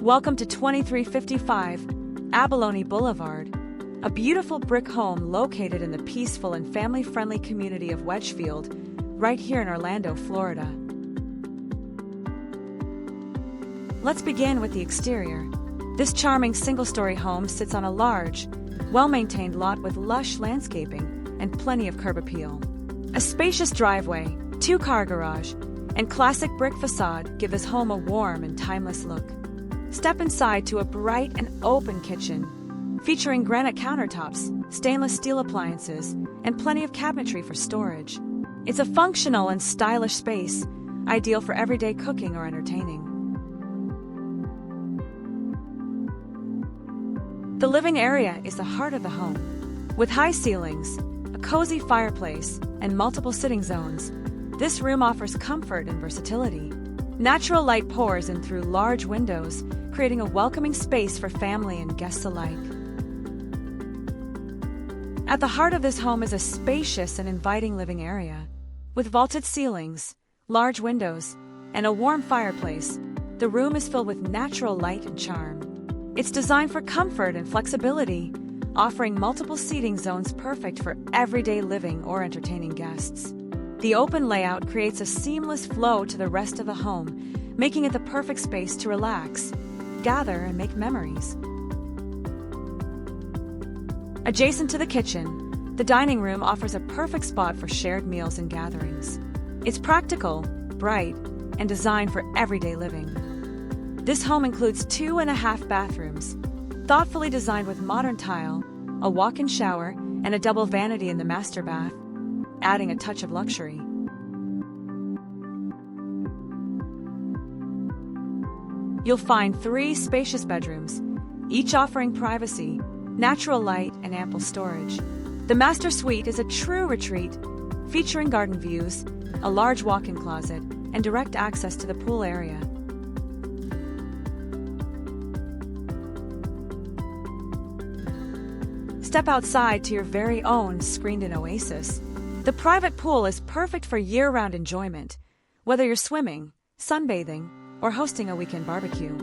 Welcome to 2355 Abalone Boulevard, a beautiful brick home located in the peaceful and family-friendly community of Wedgefield, right here in Orlando, Florida. Let's begin with the exterior. This charming single-story home sits on a large, well-maintained lot with lush landscaping and plenty of curb appeal. A spacious driveway, two-car garage, and classic brick facade give this home a warm and timeless look. Step inside to a bright and open kitchen, featuring granite countertops, stainless steel appliances, and plenty of cabinetry for storage. It's a functional and stylish space, ideal for everyday cooking or entertaining. The living area is the heart of the home. With high ceilings, a cozy fireplace, and multiple sitting zones, this room offers comfort and versatility. Natural light pours in through large windows, creating a welcoming space for family and guests alike. At the heart of this home is a spacious and inviting living area. With vaulted ceilings, large windows, and a warm fireplace, the room is filled with natural light and charm. It's designed for comfort and flexibility, offering multiple seating zones perfect for everyday living or entertaining guests. The open layout creates a seamless flow to the rest of the home, making it the perfect space to relax, gather, and make memories. Adjacent to the kitchen, the dining room offers a perfect spot for shared meals and gatherings. It's practical, bright, and designed for everyday living. This home includes 2.5 bathrooms, thoughtfully designed with modern tile, a walk-in shower, and a double vanity in the master bath, adding a touch of luxury. You'll find 3 spacious bedrooms, each offering privacy, natural light, and ample storage. The master suite is a true retreat, featuring garden views, a large walk-in closet, and direct access to the pool area. Step outside to your very own screened-in oasis. The private pool is perfect for year-round enjoyment, whether you're swimming, sunbathing, or hosting a weekend barbecue.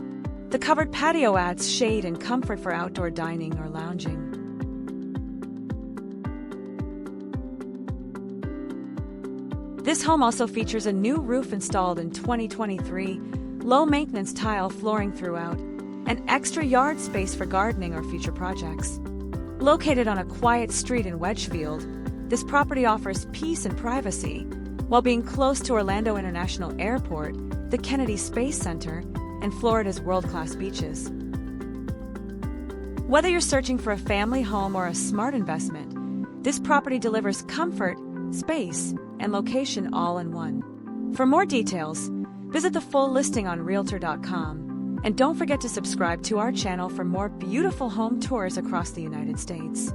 The covered patio adds shade and comfort for outdoor dining or lounging. This home also features a new roof installed in 2023, low-maintenance tile flooring throughout, and extra yard space for gardening or future projects. Located on a quiet street in Wedgefield, this property offers peace and privacy, while being close to Orlando International Airport, the Kennedy Space Center, and Florida's world-class beaches. Whether you're searching for a family home or a smart investment, this property delivers comfort, space, and location all in one. For more details, visit the full listing on Realtor.com, and don't forget to subscribe to our channel for more beautiful home tours across the United States.